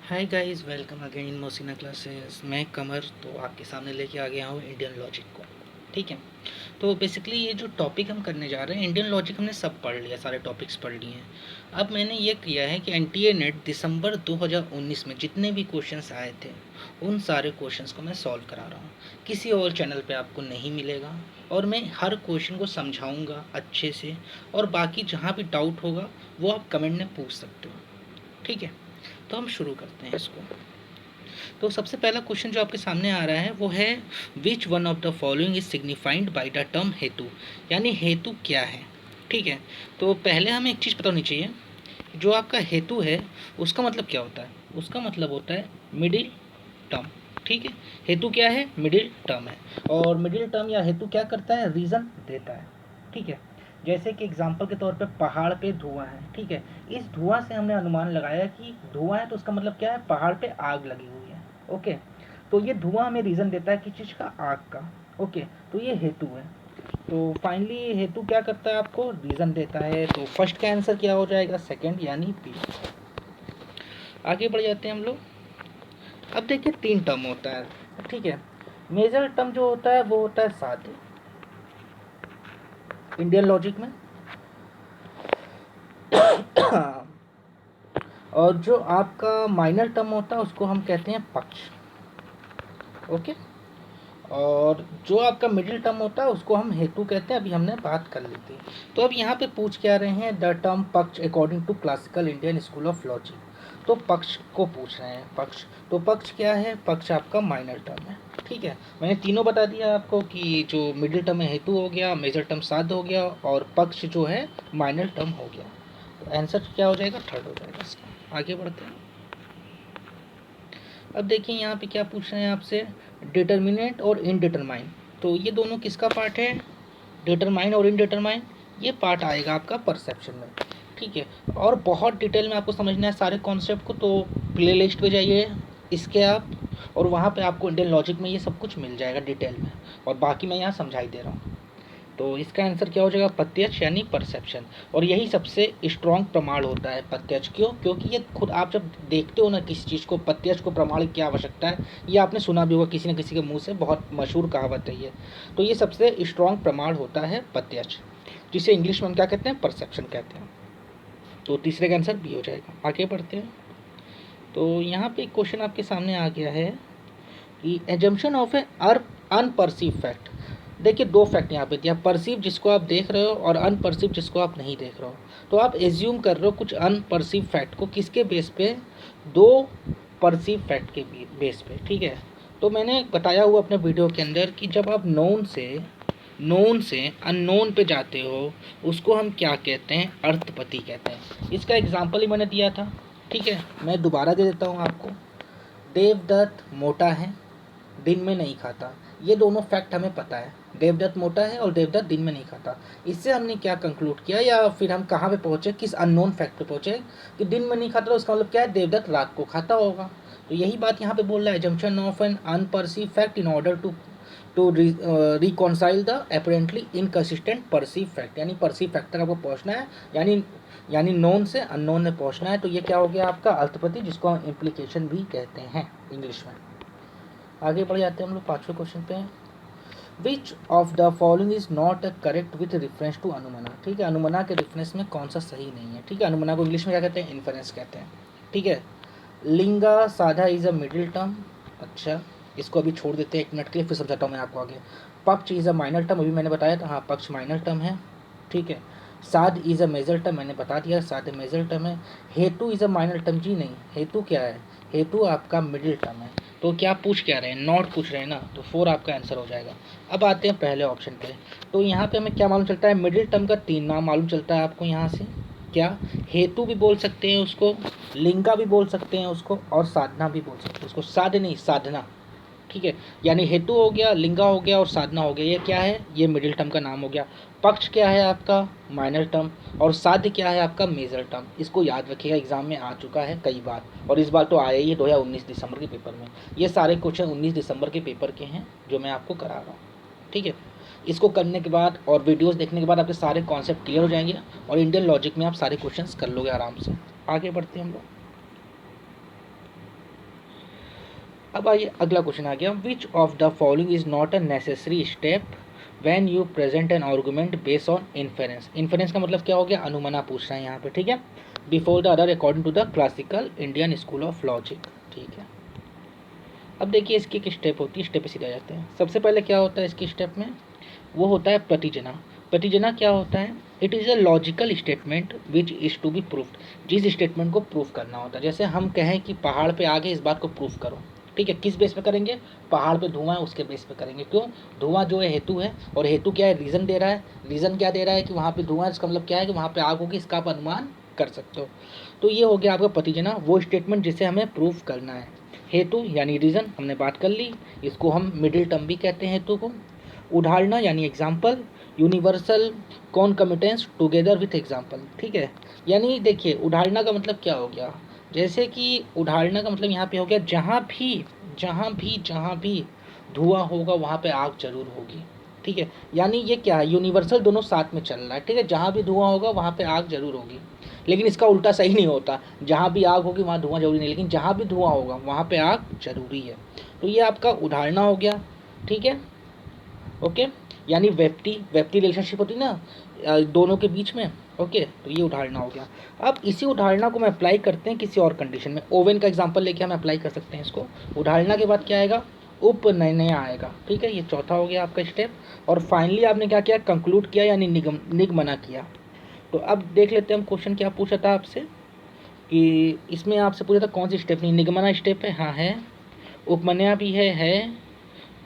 Hi guys, welcome again in Mohsina classes. मैं कमर तो आपके सामने लेके आ गया हूँ इंडियन लॉजिक को। ठीक है, तो बेसिकली ये जो टॉपिक हम करने जा रहे हैं इंडियन लॉजिक, हमने सब पढ़ लिया, सारे टॉपिक्स पढ़ लिए हैं। अब मैंने ये किया है कि एनटीए नेट दिसंबर 2019 में जितने भी क्वेश्चंस आए थे उन सारे क्वेश्चंस को मैं सॉल्व करा रहा हूँ। किसी और चैनल पे आपको नहीं मिलेगा और मैं हर क्वेश्चन को समझाऊँगा अच्छे से, और बाकी जहाँ भी डाउट होगा वो आप कमेंट में पूछ सकते हो। ठीक है, तो हम शुरू करते हैं इसको। तो सबसे पहला क्वेश्चन जो आपके सामने आ रहा है वो है, which one of the following is signified by the term hetu, यानी हेतु क्या है। ठीक है, तो पहले हमें एक चीज़ पता होनी चाहिए, जो आपका हेतु है उसका मतलब क्या होता है। उसका मतलब होता है मिडिल टर्म। ठीक है, हेतु क्या है, मिडिल टर्म है। और मिडिल टर्म या हेतु क्या करता है, रीज़न देता है। ठीक है, जैसे कि एग्जांपल के तौर पे पहाड़ पे धुआं है। ठीक है, इस धुआं से हमने अनुमान लगाया कि धुआं है, तो उसका मतलब क्या है, पहाड़ पे आग लगी हुई है। ओके, तो ये धुआं हमें रीज़न देता है किस चीज़ का, आग का। ओके, तो ये हेतु है। तो फाइनली हेतु क्या करता है, आपको रीज़न देता है। तो फर्स्ट का आंसर क्या हो जाएगा, सेकंड यानी बी। आगे बढ़ जाते हैं हम लोग। अब देखिए, तीन टर्म होता है। ठीक है, मेजर टर्म जो होता है वो होता है साध्य इंडियन लॉजिक में। और जो आपका माइनर टर्म होता है उसको हम कहते हैं पक्ष। ओके, और जो आपका मिडिल टर्म होता है उसको हम हेतु कहते हैं, अभी हमने बात कर ली थी। तो अब यहाँ पे पूछ क्या रहे हैं, the term paksha according to classical Indian school of logic. तो पक्ष को पूछ रहे हैं, पक्ष। तो पक्ष क्या है, पक्ष आपका माइनर टर्म है। ठीक है, मैंने तीनों बता दिया आपको कि जो मिडिल टर्म है हेतु हो गया, मेजर टर्म साध हो गया, और पक्ष जो है माइनर टर्म हो गया। तो आंसर क्या हो जाएगा, थर्ड हो जाएगा इसका। आगे बढ़ते हैं। अब देखिए यहाँ पे क्या पूछ रहे हैं आपसे, डिटर्मिनेंट और इनडिटरमाइन। तो ये दोनों किसका पार्ट है, डिटरमाइन और इनडिटरमाइन। ये पार्ट आएगा आपका परसेप्शन में। ठीक है, और बहुत डिटेल में आपको समझना है सारे कॉन्सेप्ट को, तो प्ले लिस्ट पे जाइए इसके आप, और वहाँ पे आपको इंडियन लॉजिक में ये सब कुछ मिल जाएगा डिटेल में, और बाकी मैं यहाँ समझाई दे रहा हूँ। तो इसका आंसर क्या हो जाएगा, प्रत्यक्ष यानी परसेप्शन। और यही सबसे स्ट्रॉन्ग प्रमाण होता है प्रत्यक्ष। क्यों, क्योंकि ये खुद आप जब देखते हो ना किसी चीज़ को, प्रत्यक्ष को प्रमाण की आवश्यकता है, ये आपने सुना भी होगा किसी न किसी के मुंह से, बहुत मशहूर कहावत है ये। तो ये सबसे स्ट्रॉन्ग प्रमाण होता है प्रत्यक्ष, जिसे इंग्लिश में हम क्या कहते हैं, परसेप्शन कहते हैं। तो तीसरे का आंसर बी हो जाएगा। आगे बढ़ते हैं। तो यहाँ पे एक क्वेश्चन आपके सामने आ गया है कि एजम्पशन ऑफ ए अनपर्सीव फैक्ट। देखिए, दो फैक्ट यहाँ पे दिया, परसीव जिसको आप देख रहे हो और अनपर्सीव जिसको आप नहीं देख रहे हो। तो आप एज्यूम कर रहे हो कुछ अनपर्सीव फैक्ट को, किसके बेस पे, दो परसीव फैक्ट के बेस पे। ठीक है, तो मैंने बताया हुआ अपने वीडियो के अंदर कि जब आप नोन से अननोन पे जाते हो उसको हम क्या कहते हैं, अर्थपति कहते हैं। इसका एग्जाम्पल ही मैंने दिया था। ठीक है, मैं दोबारा दे देता हूँ आपको। देवदत्त मोटा है, दिन में नहीं खाता। ये दोनों फैक्ट हमें पता है, देवदत्त मोटा है और देवदत्त दिन में नहीं खाता। इससे हमने क्या कंक्लूड किया, या फिर हम कहाँ पे पहुँचे, किस अननोन फैक्ट पे पहुँचे कि दिन में नहीं खाता, तो उसका मतलब क्या है, देवदत्त रात को खाता होगा। तो यही बात यहाँ पे बोल रहा है, junction of an unperceive fact in order to reconcile the apparently inconsistent perceive fact. यानी परसीव फैक्ट तक आपको पहुँचना है, यानी नोन से अननोन में पहुँचना है। तो ये क्या हो गया आपका, अर्थपति, जिसको हम इम्प्लीकेशन भी कहते हैं इंग्लिश में। आगे बढ़ जाते हैं हम लोग पाँचवें क्वेश्चन पे। Which of the following is not correct with reference to anumana. ठीक है, अनुमना के रेफरेंस में कौन सा सही नहीं है। ठीक है, अनुमना को इंग्लिश में क्या कहते हैं, इन्फरेंस कहते हैं। ठीक है, लिंगा साधा इज अ मिडिल टर्म। अच्छा, इसको अभी छोड़ देते हैं एक मिनट के लिए, फिर समझाता हूँ मैं आपको आगे। पक्ष इज अ माइनर टर्म, अभी मैंने बताया था, हाँ पक्ष माइनर टर्म है। ठीक है, साध इज अ मेजर टर्म, मैंने बता दिया साध मेजर टर्म है। हेतु इज अ माइनर टर्म, जी नहीं, हेतु क्या है, हेतु आपका मिडिल टर्म है। तो क्या पूछ क्या रहे हैं, नॉट पूछ रहे हैं ना, तो 4 आपका आंसर हो जाएगा। अब आते हैं पहले ऑप्शन पे। तो यहाँ पे हमें क्या मालूम चलता है, मिडिल टर्म का 3 नाम मालूम चलता है आपको यहाँ से। क्या, हेतु भी बोल सकते हैं उसको, लिंगा भी बोल सकते हैं उसको, और साधना भी बोल सकते हैं उसको। साध नहीं, साधना। ठीक है, यानी हेतु हो गया, लिंगा हो गया और साधना हो गया। ये क्या है, ये मिडिल टर्म का नाम हो गया। पक्ष क्या है आपका, माइनर टर्म, और साध्य क्या है आपका, मेजर टर्म। इसको याद रखिएगा, एग्जाम में आ चुका है कई बार, और इस बार तो आया ही है 2019 दिसंबर के पेपर में। ये सारे क्वेश्चन 19 दिसंबर के पेपर के हैं जो मैं आपको करा रहा हूँ। ठीक है, इसको करने के बाद और वीडियोस देखने के बाद आपके सारे कॉन्सेप्ट क्लियर हो जाएंगे, और इंडियन लॉजिक में आप सारे क्वेश्चंस कर लोगे आराम से। आगे बढ़ते हैं हम लोग। अब आइए अगला क्वेश्चन आ गया, विच of the following is not a necessary step when you present N argument based on inference. Inference का मतलब क्या हो गया, अनुमाना पूछ रहे हैं यहाँ पे, ठीक है, before the other according to the classical Indian school of logic, ठीक है। अब देखिए इसकी एक स्टेप होती है, स्टेप पे सीधे आ जाते हैं। सबसे पहले क्या होता है इसकी स्टेप में, वो होता है प्रतिजना। प्रतिजना क्या होता है, it is a logical statement which is to be proofed, जिस स्टेटमेंट को प्रूफ करना होता है। जैसे हम कहें कि पहाड़ पे आगे इस बात को प्रूफ करो, ठीक है, किस बेस पे करेंगे, पहाड़ पे धुआं है उसके बेस पे करेंगे। क्यों, धुआं जो है हेतु है, और हेतु क्या है, रीज़न दे रहा है। रीज़न क्या दे रहा है कि वहाँ पे धुआं, इसका मतलब क्या है कि वहाँ पे आग होगी, इसका आप अनुमान कर सकते हो। तो ये हो गया आपका प्रतिजना, वो स्टेटमेंट जिसे हमें प्रूफ करना है। हेतु यानी रीज़न हमने बात कर ली, इसको हम मिडिल टर्म भी कहते हैं हेतु को। उदाहरणा यानी example, universal concomitance together with example, ठीक है। यानी देखिए उदाहरणा का मतलब क्या हो गया, जैसे कि उदाहरणा का मतलब यहाँ पे हो गया जहाँ भी धुआं होगा वहाँ पे आग जरूर होगी, ठीक है। यानी ये क्या है, यूनिवर्सल दोनों साथ में चल रहा है, ठीक है, जहाँ भी धुआं होगा वहाँ पे आग जरूर होगी। लेकिन इसका उल्टा सही नहीं होता, जहाँ भी आग होगी वहाँ धुआं जरूरी नहीं, लेकिन जहाँ भी धुआं होगा वहाँ पे आग जरूरी है। तो ये आपका उदाहरणा हो गया, ठीक है, ओके। यानी वेप्टी रिलेशनशिप होती है ना दोनों के बीच में, ओके। तो ये उदाहरणा हो गया। अब इसी उदाहरणा को हम अप्लाई करते हैं किसी और कंडीशन में। ओवन का एग्जांपल लेके हम अप्लाई कर सकते हैं इसको। उदाहरणा के बाद क्या आएगा, उपनयन आएगा, ठीक है, ये चौथा हो गया आपका स्टेप। और फाइनली आपने क्या किया, कंक्लूड किया यानी निगमना किया। तो अब देख लेते हैं हम क्वेश्चन क्या पूछा था आपसे, कि इसमें आपसे पूछा था कौन सी स्टेप नहीं, निगमना स्टेप है, हाँ है, उपमन्या भी है,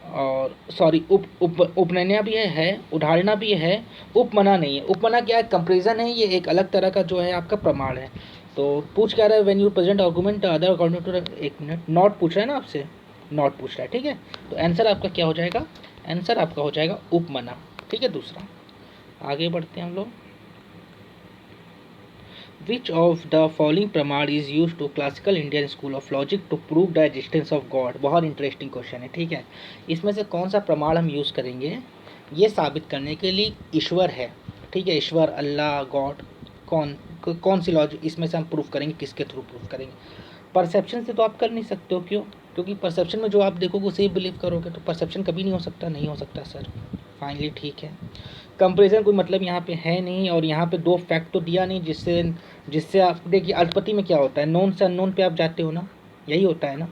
और सॉरी उपनयना भी है, उदाहरणा भी है, उपमना नहीं है। उपमना क्या है, कंपेरिजन है, ये एक अलग तरह का जो है आपका प्रमाण है। तो पूछ क्या रहा है, when you present argument other according to, एक मिनट, नॉट पूछ रहा है ना आपसे, नॉट पूछ रहा है, ठीक है। तो आंसर आपका क्या हो जाएगा, आंसर आपका हो जाएगा उपमना, ठीक है। दूसरा आगे बढ़ते हैं हम लोग, which of the following pramana is use to classical Indian school of logic to prove the existence of God. बहुत इंटरेस्टिंग क्वेश्चन है, ठीक है। इसमें से कौन सा प्रमाण हम यूज़ करेंगे ये साबित करने के लिए ईश्वर है, ठीक है, ईश्वर, अल्लाह, गॉड, कौन सी लॉजिक इसमें से हम प्रूफ करेंगे, किसके थ्रू प्रूफ करेंगे। परसेप्शन से तो आप कर नहीं सकते हो, क्यों, क्योंकि परसेप्शन में जो आप देखोगे उसे ही बिलीव करोगे, तो परसेप्शन कभी नहीं हो सकता, नहीं हो सकता सर। फाइनली ठीक है, कंपेरिजन कोई मतलब यहाँ पे है नहीं, और यहाँ पे दो फैक्ट तो दिया नहीं जिससे जिससे आप देखिए अल्पति में क्या होता है, नोन से अननोन पे आप जाते हो ना, यही होता है ना,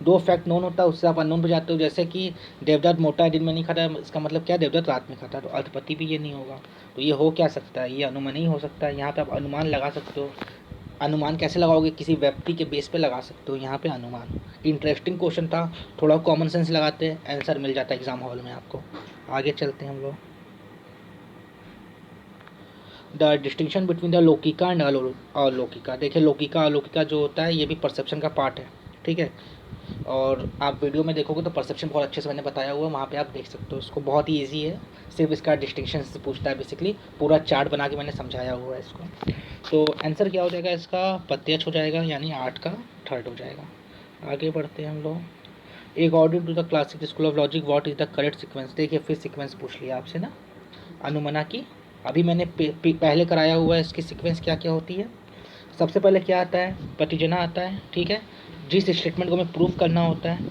दो फैक्ट नोन होता है उससे आप अननोन पे जाते हो। जैसे कि देवदत्त मोटा है दिन में नहीं खाता, इसका मतलब क्या है, देवदत्त रात में खाता है, तो अल्पति भी ये नहीं होगा। तो ये हो क्या सकता है, ये अनुमान नहीं हो सकता है। यहाँ पे आप अनुमान लगा सकते हो, अनुमान कैसे लगाओगे, किसी व्यक्ति के बेस पे लगा सकते हो यहाँ पे अनुमान। इंटरेस्टिंग क्वेश्चन था, थोड़ा कॉमन सेंस लगाते हैं आंसर मिल जाता है एग्जाम हॉल में आपको। आगे चलते हैं हम लोग, the distinction between the laukika and alaukika. देखिए लौकिका अलौकिका जो होता है ये भी परसेप्शन का पार्ट है, ठीक है। और आप वीडियो में देखोगे तो परसेप्शन बहुत अच्छे से मैंने बताया हुआ है, वहाँ पे आप देख सकते हो इसको, बहुत ही ईजी है, सिर्फ इसका डिस्टिंक्शन से पूछता है बेसिकली, पूरा चार्ट बना के मैंने समझाया हुआ है इसको। तो आंसर क्या हो जाएगा इसका, प्रत्यक्ष हो जाएगा, यानी 8 का थर्ड हो जाएगा। आगे बढ़ते हैं हम लोग, according to the classic school of logic what is the correct sequence. देखिए फिर सीक्वेंस पूछ लिया आपसे ना, अनुमना की, अभी मैंने पहले कराया हुआ है, इसकी सीक्वेंस क्या क्या होती है। सबसे पहले क्या आता है, प्रतिजना आता है, ठीक है, जिस स्टेटमेंट को हमें प्रूफ करना होता है।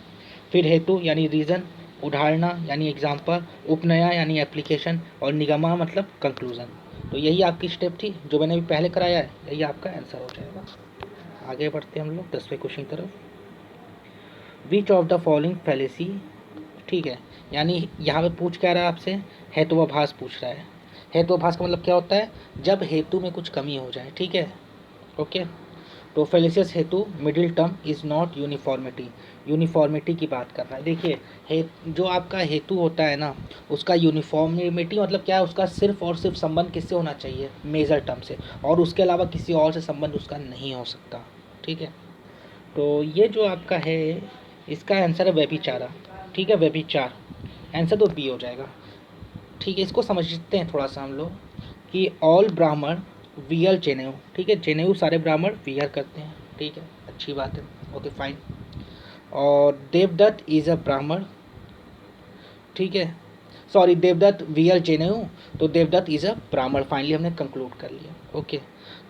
फिर हेतु यानी रीज़न, उदाहरणा यानी एग्जाम्पल, उपनया यानी एप्लीकेशन, और निगमा मतलब कंक्लूजन। तो यही आपकी स्टेप थी जो मैंने अभी पहले कराया है, यही आपका आंसर हो जाएगा। आगे बढ़ते हैं हम लोग 10वें क्वेश्चन की तरफ, विच ऑफ द फॉलोइंग फैलेसी, ठीक है, यानी यहाँ पे पूछ क्या रहा है आपसे, हेतुवाभास पूछ रहा है। हेतुवाभास का मतलब क्या होता है, जब हेतु में कुछ कमी हो जाए, ठीक है, ओके। तो फेलिसियस हेतु middle term is not uniformity, uniformity की बात कर रहा है। देखिए जो आपका हेतु होता है ना, उसका यूनिफॉर्मिटी मतलब क्या है, उसका सिर्फ और सिर्फ संबंध किससे होना चाहिए, मेजर टर्म से, और उसके अलावा किसी और से संबंध उसका नहीं हो सकता, ठीक है। तो ये जो आपका है इसका आंसर है व्यभिचारा, ठीक है, व्यभिचार, आंसर तो बी हो जाएगा, ठीक है। इसको समझते हैं थोड़ा सा हम लोग, कि ऑल ब्राह्मण वियर जनेऊ, ठीक है, जनेऊ सारे ब्राह्मण वियर करते हैं, ठीक है, अच्छी बात है, ओके फाइन। और देवदत्त इज अ ब्राह्मण, ठीक है, सॉरी देवदत्त वियर जनेऊ, तो देवदत्त इज अ ब्राह्मण, फाइनली हमने कंक्लूड कर लिया, ओके।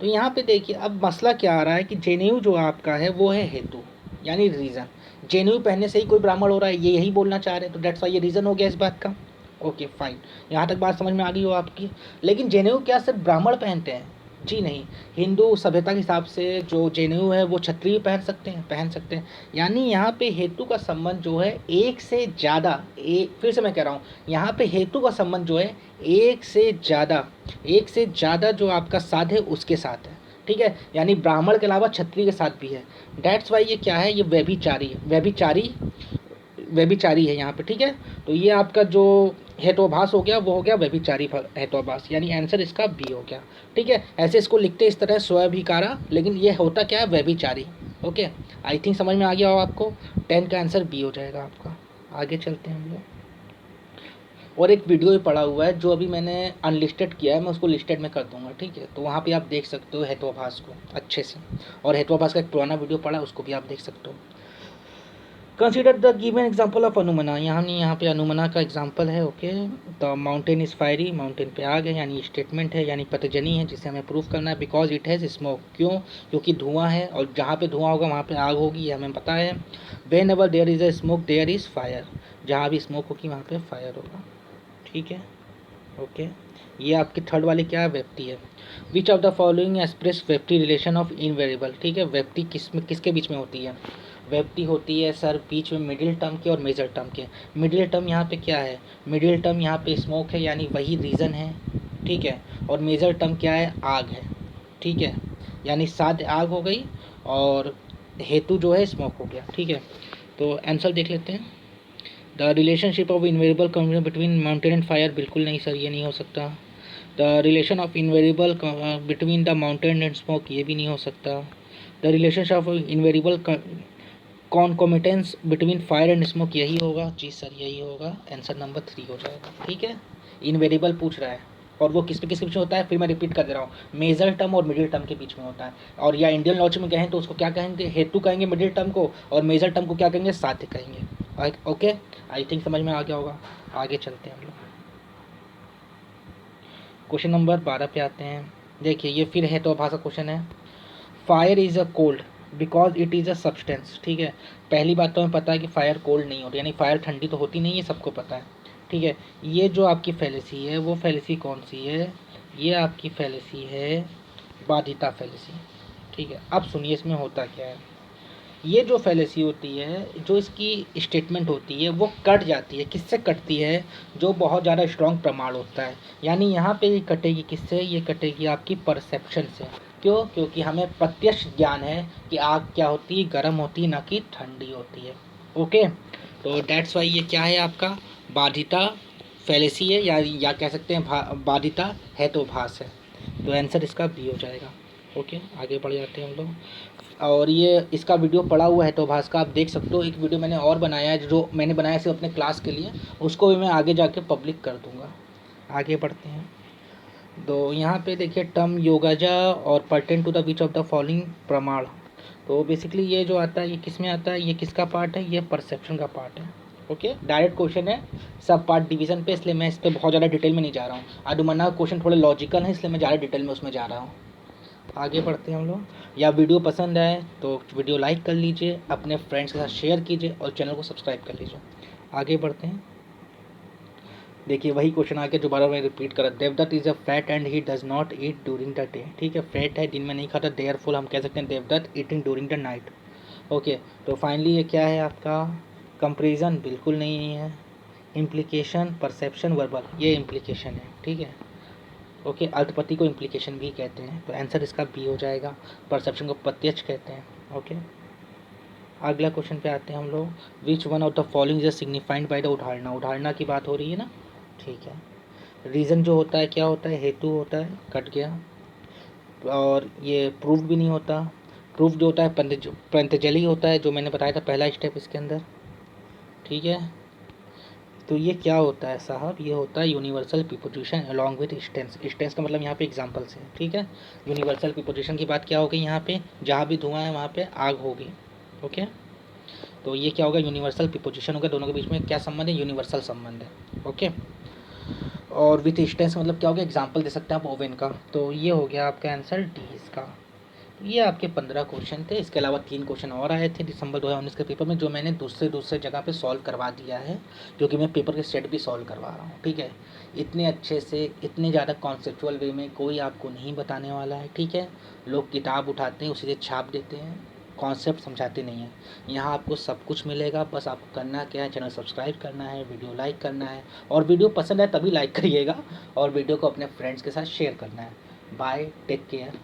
तो यहाँ पे देखिए अब मसला क्या आ रहा है कि जनेऊ जो आपका है वो है हेतु, यानी रीज़न। जेन्यू पहनने से ही कोई ब्राह्मण हो रहा है, ये यही बोलना चाह रहे हैं, तो डेट्स वाई ये रीज़न हो गया इस बात का। ओके फाइन, यहाँ तक बात समझ में आ गई हो आपकी। लेकिन जेनेऊ क्या सिर्फ ब्राह्मण पहनते हैं? जी नहीं, हिंदू सभ्यता के हिसाब से जो जेनेऊ है वो क्षत्रिय पहन सकते हैं। यानी यहाँ पे हेतु का संबंध जो है एक से ज़्यादा, फिर से मैं कह रहा हूँ, यहाँ पे हेतु का संबंध जो है एक से ज़्यादा जो आपका साध है उसके साथ है, ठीक है। यानी ब्राह्मण के अलावा क्षत्रिय के साथ भी है। डेट्स वाई ये क्या है, ये व्यभिचारी है यहाँ पे, ठीक है। तो ये आपका जो हेतुआभास हो गया वो हो गया व्यभिचारी हेतुआभास, यानी आंसर इसका बी हो गया, ठीक है। ऐसे इसको लिखते इस तरह स्वभिकारा, लेकिन ये होता क्या है, व्यभिचारी। ओके, आई थिंक समझ में आ गया हो आपको। 10 का आंसर बी हो जाएगा आपका। आगे चलते हैं हम लोग। और एक वीडियो भी पड़ा हुआ है जो अभी मैंने अनलिस्टेड किया है, मैं उसको लिस्टेड में कर दूंगा, ठीक है। तो वहाँ पे आप देख सकते हो हेतुआभास को अच्छे से, और हेतुआभास का एक पुराना वीडियो पड़ा है उसको भी आप देख सकते हो। Consider the given example of anumana, यहाँ पे अनुमना का एग्जाम्पल है। Okay, the mountain is fiery, mountain पे आग है, यानी स्टेटमेंट है, यानी पतजनी है जिसे हमें प्रूफ करना है। बिकॉज इट हैज़ स्मोक, क्यों? क्योंकि धुआं है, और जहाँ पे धुआं होगा वहाँ पे आग होगी, ये हमें पता है। Whenever there is a smoke there is fire, जहाँ भी स्मोक होगी वहाँ पे फायर होगा, ठीक है। ओके, ये आपकी थर्ड वाली क्या है, व्यक्ति है। विच ऑफ द फॉलोइंग एक्सप्रेस व्यक्ति रिलेशन ऑफ इनवेरिएबल, ठीक है। व्यक्ति किसके बीच में होती है? व्यक्ति होती है सर बीच में मिडिल टर्म के और मेजर टर्म के। मिडिल टर्म यहाँ पे क्या है? मिडिल टर्म यहाँ पे स्मोक है, यानी वही रीज़न है, ठीक है। और मेजर टर्म क्या है? आग है, ठीक है। यानी साध आग हो गई और हेतु जो है स्मोक हो गया, ठीक है। तो आंसर देख लेते हैं। The relationship of invariable combination between mountain and fire, बिल्कुल नहीं सर, ये नहीं हो सकता। The relation of invariable between the mountain and smoke, ये भी नहीं हो सकता। The relationship of invariable concomitance between fire and smoke, यही होगा। जी सर, यही होगा। आंसर नंबर 3 हो जाएगा, ठीक है। इनवेरिएबल पूछ रहा है, और वो किसके बीच में होता है? फिर मैं रिपीट कर दे रहा हूँ, मेजर टर्म और मिडिल टर्म के बीच में होता है। और या इंडियन लॉजिक में कहें तो उसको क्या कहेंगे? हेतु कहेंगे मिडिल टर्म को, और मेजर टर्म को क्या कहेंगे? साध्य कहेंगे। ओके, आई थिंक समझ में आ गया होगा। आगे चलते हैं हम लोग, क्वेश्चन नंबर 12 पे आते हैं। देखिए, ये फिर हेतुआभास का क्वेश्चन है। Fire is a cold because it is a substance, ठीक है। पहली बात तो हमें पता है कि फायर कोल्ड नहीं होती, यानी फायर ठंडी तो होती नहीं है, सबको पता है, ठीक है। ये जो आपकी फैलेसी है वो फैलेसी कौन सी है? ये आपकी फैलेसी है बाधिता फैलेसी, ठीक है। अब सुनिए इसमें होता क्या है। ये जो फैलेसी होती है, जो इसकी स्टेटमेंट होती है वो कट जाती है। किससे कटती है? जो बहुत ज़्यादा स्ट्रॉन्ग प्रमाण होता है। यानी यहाँ पे ये कटेगी किससे? ये कटेगी आपकी परसेप्शन से। क्यों? क्योंकि हमें प्रत्यक्ष ज्ञान है कि आग क्या होती है, गर्म होती है, ना कि ठंडी होती है। ओके, तो डेट्स वाई ये क्या है आपका? बाधिता फैलेसी है, या कह सकते हैं बाधिता हेतुआभास है। तो आंसर इसका बी हो जाएगा। ओके, आगे बढ़ जाते हैं हम लोग। और ये इसका वीडियो पड़ा हुआ है हेतुआभास का, आप देख सकते हो। एक वीडियो मैंने और बनाया है, जो मैंने बनाया सिर्फ अपने क्लास के लिए, उसको भी मैं आगे जाके पब्लिक कर दूंगा। आगे बढ़ते हैं। तो यहाँ पे देखिए, टर्म योगाजा और pertain to the which of the following pramana. तो बेसिकली ये जो आता है ये किस में आता है? ये किसका पार्ट है? ये परसेप्शन का पार्ट है। ओके, डायरेक्ट क्वेश्चन है सब पार्ट डिवीजन पे, इसलिए मैं इस पर बहुत ज़्यादा डिटेल में नहीं जा रहा हूँ। अनुमना क्वेश्चन थोड़े लॉजिकल है, इसलिए मैं ज़्यादा डिटेल में उसमें जा रहा हूँ। आगे बढ़ते हैं हम लोग। या वीडियो पसंद आए तो वीडियो लाइक कर लीजिए, अपने फ्रेंड्स के साथ शेयर कीजिए, और चैनल को सब्सक्राइब कर लीजिए। आगे बढ़ते हैं। देखिए, वही क्वेश्चन आके दोबारा मैं रिपीट कर, Devdutt is a fat and he does not eat during the day, ठीक है। फैट है, दिन में नहीं खाता, देयरफॉर हम कह सकते हैं Devdutt eating during the night. Okay, तो फाइनली ये क्या है आपका? कंपेरिजन बिल्कुल नहीं है। इम्प्लीकेशन, परसेप्शन, वर्बल, ये इम्प्लीकेशन है, ठीक है। ओके, अल्पपति को इम्प्लीकेशन भी कहते हैं, तो आंसर इसका बी हो जाएगा। परसेप्शन को प्रत्यक्ष कहते हैं। ओके, अगला क्वेश्चन पे आते हैं हम लोग। विच one of the following is signified by the उदाहरणा, उदाहरणा की बात हो रही है ना, ठीक है। रीज़न जो होता है क्या होता है? हेतु होता है, कट गया। और ये प्रूफ भी नहीं होता। प्रूफ जो होता है पंतजलि होता है, जो मैंने बताया था पहला स्टेप इसके अंदर, ठीक है। तो ये क्या होता है साहब? ये होता है यूनिवर्सल प्रीपोजिशन अलॉन्ग विद स्टेंस। स्टेंस का मतलब यहाँ पे एग्जांपल से, ठीक है। यूनिवर्सल प्रीपोजिशन की बात क्या होगी यहाँ पे? जहाँ भी धुआं है वहाँ पे आग होगी। ओके, तो ये क्या होगा? यूनिवर्सल प्रीपोजिशन होगा। दोनों के बीच में क्या संबंध है? यूनिवर्सल संबंध है। ओके, और विथ स्टेंस मतलब क्या होगा? एग्जाम्पल दे सकते हैं आप ओवन का। तो ये हो गया आपका आंसर डी इसका। ये आपके 15 क्वेश्चन थे। इसके अलावा 3 क्वेश्चन और आए थे दिसंबर 2019 के पेपर में, जो मैंने दूसरे जगह पे सॉल्व करवा दिया है, जो कि मैं पेपर के सेट भी सॉल्व करवा रहा हूँ। ठीक है, इतने अच्छे से, इतने ज़्यादा कॉन्सेप्चुअल वे में कोई आपको नहीं बताने वाला है। ठीक है, लोग किताब उठाते हैं, उसी से छाप देते हैं, कॉन्सेप्ट समझाते नहीं हैं। यहाँ आपको सब कुछ मिलेगा। बस आपको करना क्या है, चैनल सब्सक्राइब करना है, वीडियो लाइक करना है, और वीडियो पसंद है तभी लाइक करिएगा, और वीडियो को अपने फ्रेंड्स के साथ शेयर करना है। Bye, take care.